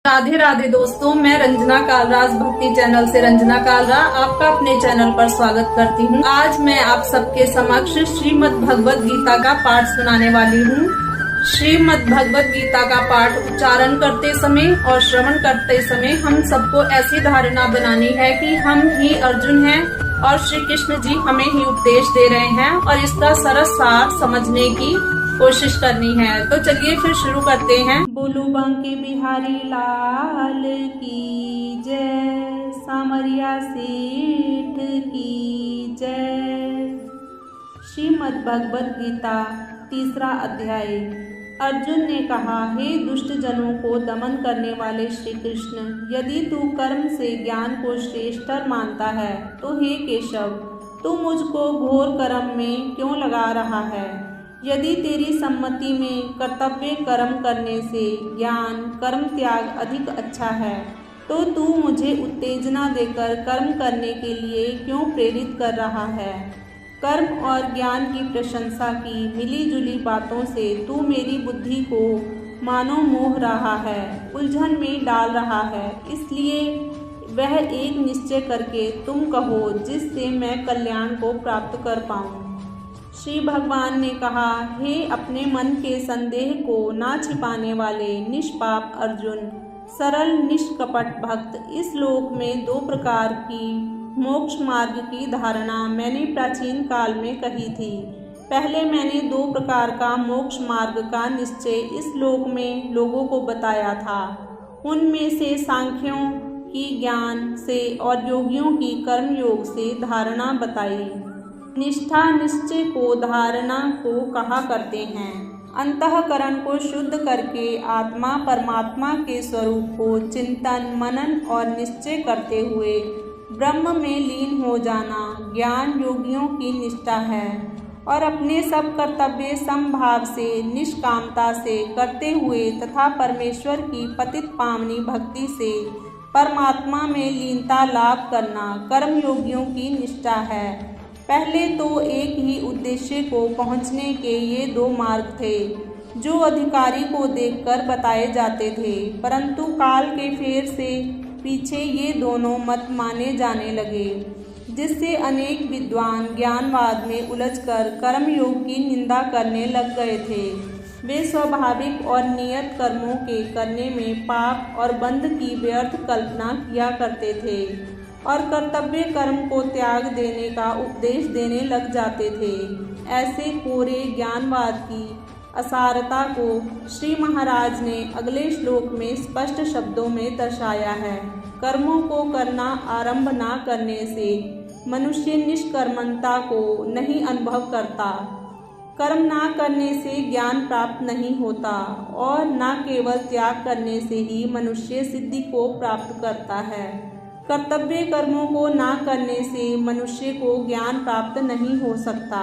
राधे राधे दोस्तों, मैं रंजना कालराज भक्ति चैनल से रंजना कालरा आपका अपने चैनल पर स्वागत करती हूँ। आज मैं आप सबके समक्ष श्रीमद् भगवद गीता का पाठ सुनाने वाली हूँ। श्रीमद् भगवद गीता का पाठ उच्चारण करते समय और श्रवण करते समय हम सबको ऐसी धारणा बनानी है कि हम ही अर्जुन हैं और श्री कृष्ण जी हमें ही उपदेश दे रहे हैं और इसका सरस सार समझने की कोशिश करनी है। तो चलिए फिर शुरू करते हैं। बोलो बांके बिहारी लाल की जय, सामरिया सेठ की जय। श्रीमद् भगवद गीता तीसरा अध्याय। अर्जुन ने कहा, हे दुष्ट जनों को दमन करने वाले श्री कृष्ण, यदि तू कर्म से ज्ञान को श्रेष्ठतर मानता है तो हे केशव, तू मुझको घोर कर्म में क्यों लगा रहा है? यदि तेरी सम्मति में कर्तव्य कर्म करने से ज्ञान कर्म त्याग अधिक अच्छा है तो तू मुझे उत्तेजना देकर कर्म करने के लिए क्यों प्रेरित कर रहा है? कर्म और ज्ञान की प्रशंसा की मिली-जुली बातों से तू मेरी बुद्धि को मानो मोह रहा है, उलझन में डाल रहा है। इसलिए वह एक निश्चय करके तुम कहो जिससे मैं कल्याण को प्राप्त कर पाऊँ। श्री भगवान ने कहा, हे अपने मन के संदेह को ना छिपाने वाले निष्पाप अर्जुन, सरल निष्कपट भक्त, इस लोक में दो प्रकार की मोक्ष मार्ग की धारणा मैंने प्राचीन काल में कही थी। पहले मैंने दो प्रकार का मोक्ष मार्ग का निश्चय इस लोक में लोगों को बताया था। उनमें से सांख्यों की ज्ञान से और योगियों की कर्म योग से धारणा बताई। निष्ठा निश्चय को धारणा को कहा करते हैं। अंतःकरण को शुद्ध करके आत्मा परमात्मा के स्वरूप को चिंतन मनन और निश्चय करते हुए ब्रह्म में लीन हो जाना ज्ञान योगियों की निष्ठा है। और अपने सब कर्तव्य समभाव से निष्कामता से करते हुए तथा परमेश्वर की पतित पावनी भक्ति से परमात्मा में लीनता लाभ करना कर्म योगियों की निष्ठा है। पहले तो एक ही उद्देश्य को पहुंचने के ये दो मार्ग थे जो अधिकारी को देखकर बताए जाते थे, परंतु काल के फेर से पीछे ये दोनों मत माने जाने लगे, जिससे अनेक विद्वान ज्ञानवाद में उलझकर कर्मयोग की निंदा करने लग गए थे। वे स्वाभाविक और नियत कर्मों के करने में पाप और बंध की व्यर्थ कल्पना किया करते थे और कर्तव्य कर्म को त्याग देने का उपदेश देने लग जाते थे। ऐसे कोरे ज्ञानवाद की असारता को श्री महाराज ने अगले श्लोक में स्पष्ट शब्दों में दर्शाया है। कर्मों को करना आरंभ ना करने से मनुष्य निष्कर्मणता को नहीं अनुभव करता। कर्म ना करने से ज्ञान प्राप्त नहीं होता और न केवल त्याग करने से ही मनुष्य सिद्धि को प्राप्त करता है। कर्तव्य कर्मों को ना करने से मनुष्य को ज्ञान प्राप्त नहीं हो सकता।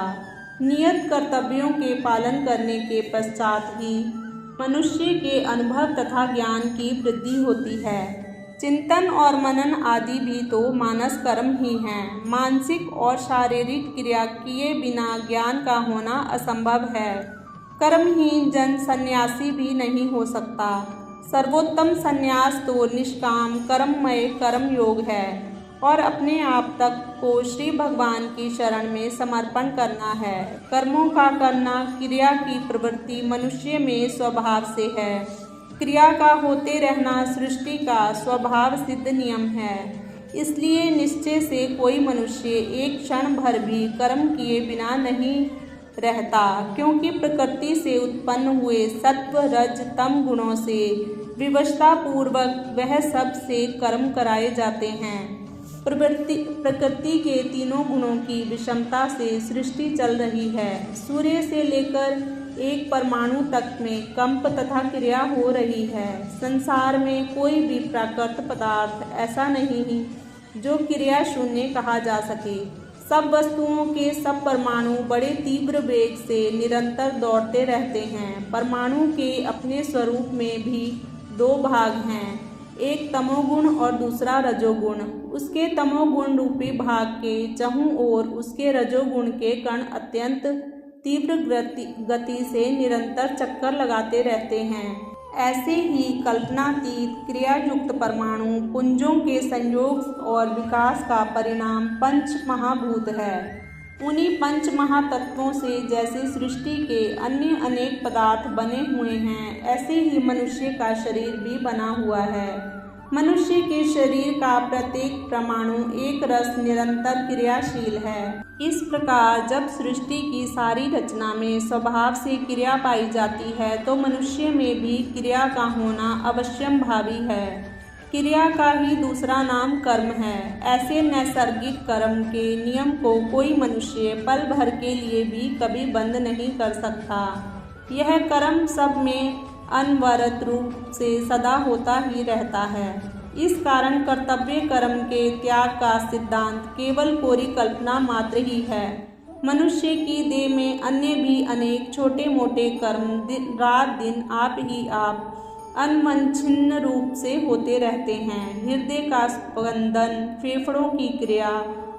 नियत कर्तव्यों के पालन करने के पश्चात ही मनुष्य के अनुभव तथा ज्ञान की वृद्धि होती है। चिंतन और मनन आदि भी तो मानस कर्म ही हैं। मानसिक और शारीरिक क्रिया किए बिना ज्ञान का होना असंभव है। कर्महीन जन सन्यासी भी नहीं हो सकता। सर्वोत्तम संन्यास तो निष्काम कर्ममय कर्म योग है और अपने आप तक को श्री भगवान की शरण में समर्पण करना है। कर्मों का करना क्रिया की प्रवृत्ति मनुष्य में स्वभाव से है। क्रिया का होते रहना सृष्टि का स्वभाव सिद्ध नियम है। इसलिए निश्चय से कोई मनुष्य एक क्षण भर भी कर्म किए बिना नहीं रहता, क्योंकि प्रकृति से उत्पन्न हुए सत्व रज तम गुणों से विवशता पूर्वक वह सब से कर्म कराए जाते हैं। प्रकृति के तीनों गुणों की विषमता से सृष्टि चल रही है। सूर्य से लेकर एक परमाणु तक में कंप तथा क्रिया हो रही है। संसार में कोई भी प्राकृत पदार्थ ऐसा नहीं जो क्रिया शून्य कहा जा सके। सब वस्तुओं के सब परमाणु बड़े तीव्र वेग से निरंतर दौड़ते रहते हैं। परमाणु के अपने स्वरूप में भी दो भाग हैं, एक तमोगुण और दूसरा रजोगुण। उसके तमोगुण रूपी भाग के चहुं ओर उसके रजोगुण के कण अत्यंत तीव्र गति से निरंतर चक्कर लगाते रहते हैं। ऐसे ही कल्पनातीत क्रियायुक्त परमाणु पुंजों के संयोग और विकास का परिणाम पंच महाभूत है। उन्हीं पंच महातत्वों से जैसे सृष्टि के अन्य अनेक पदार्थ बने हुए हैं, ऐसे ही मनुष्य का शरीर भी बना हुआ है। मनुष्य के शरीर का प्रत्येक परमाणु एक रस निरंतर क्रियाशील है। इस प्रकार जब सृष्टि की सारी रचना में स्वभाव से क्रिया पाई जाती है, तो मनुष्य में भी क्रिया का होना अवश्यंभावी है। क्रिया का ही दूसरा नाम कर्म है। ऐसे नैसर्गिक कर्म के नियम को कोई मनुष्य पल भर के लिए भी कभी बंद नहीं कर सकता। यह कर्म सब में अनवरत रूप से सदा होता ही रहता है। इस कारण कर्तव्य कर्म के त्याग का सिद्धांत केवल कोरी कल्पना मात्र ही है। मनुष्य की देह में अन्य भी अनेक छोटे मोटे कर्म रात दिन आप ही आप अनमनछिन्न रूप से होते रहते हैं। हृदय का स्पंदन, फेफड़ों की क्रिया,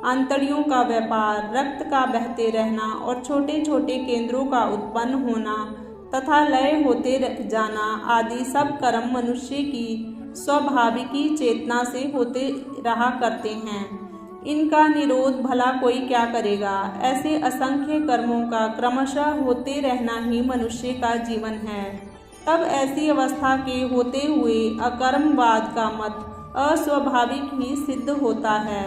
आंतड़ियों का व्यापार, रक्त का बहते रहना और छोटे छोटे केंद्रों का उत्पन्न होना तथा लय होते जाना आदि सब कर्म मनुष्य की स्वाभाविकी चेतना से होते रहा करते हैं। इनका निरोध भला कोई क्या करेगा। ऐसे असंख्य कर्मों का क्रमशः होते रहना ही मनुष्य का जीवन है। तब ऐसी अवस्था के होते हुए अकर्मवाद का मत अस्वाभाविक ही सिद्ध होता है।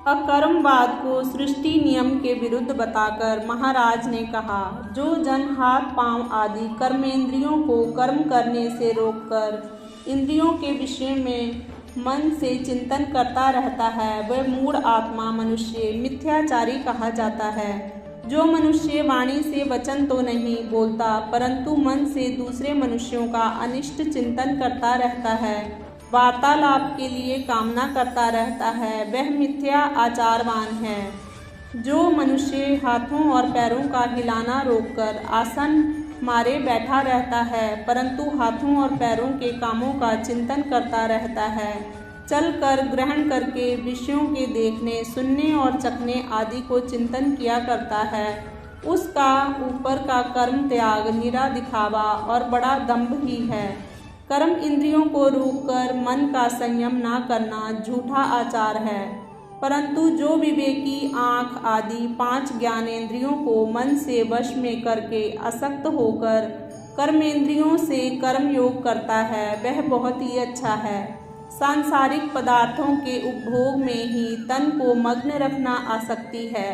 अकर्मवाद को सृष्टि नियम के विरुद्ध बताकर महाराज ने कहा, जो जन हाथ पांव आदि कर्मेंद्रियों को कर्म करने से रोककर इंद्रियों के विषय में मन से चिंतन करता रहता है, वह मूढ़ आत्मा मनुष्य मिथ्याचारी कहा जाता है। जो मनुष्य वाणी से वचन तो नहीं बोलता, परंतु मन से दूसरे मनुष्यों का अनिष्ट चिंतन करता रहता है, वार्तालाप के लिए कामना करता रहता है, वह मिथ्या आचारवान है। जो मनुष्य हाथों और पैरों का हिलाना रोककर आसन मारे बैठा रहता है, परंतु हाथों और पैरों के कामों का चिंतन करता रहता है, चलकर ग्रहण करके विषयों के देखने, सुनने और चखने आदि को चिंतन किया करता है, उसका ऊपर का कर्म त्याग निरा दिखावा और बड़ा दंभ ही है। कर्म इंद्रियों को रोककर मन का संयम न करना झूठा आचार है, परंतु जो विवेकी आँख आदि 5 ज्ञानेंद्रियों को मन से वश में करके असक्त होकर कर्मेंद्रियों से कर्मयोग करता है, वह बहुत ही अच्छा है। सांसारिक पदार्थों के उपभोग में ही तन को मग्न रखना आसक्ति है।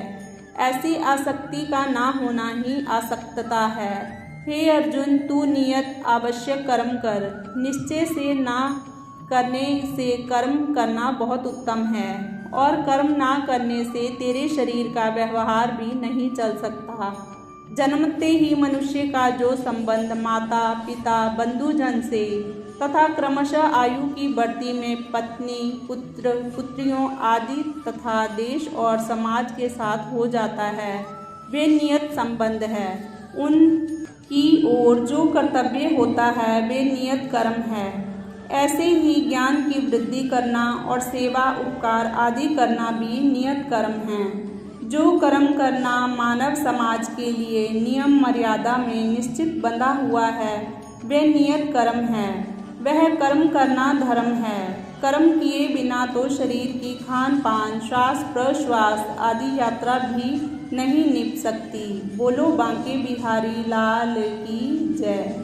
ऐसी आसक्ति का ना होना ही आसक्तता है। हे अर्जुन, तू नियत आवश्यक कर्म कर। निश्चय से ना करने से कर्म करना बहुत उत्तम है, और कर्म ना करने से तेरे शरीर का व्यवहार भी नहीं चल सकता। जन्मते ही मनुष्य का जो संबंध माता पिता बंधुजन से तथा क्रमशः आयु की बढ़ती में पत्नी पुत्र पुत्रियों आदि तथा देश और समाज के साथ हो जाता है, वे नियत संबंध है। उनकी ओर जो कर्तव्य होता है वे नियत कर्म है। ऐसे ही ज्ञान की वृद्धि करना और सेवा उपकार आदि करना भी नियत कर्म है। जो कर्म करना मानव समाज के लिए नियम मर्यादा में निश्चित बंधा हुआ है, वे नियत कर्म है। वह कर्म करना धर्म है। कर्म किए बिना तो शरीर की खान पान श्वास प्रश्वास आदि यात्रा भी नहीं निभ सकती। बोलो बांके बिहारी लाल की जय।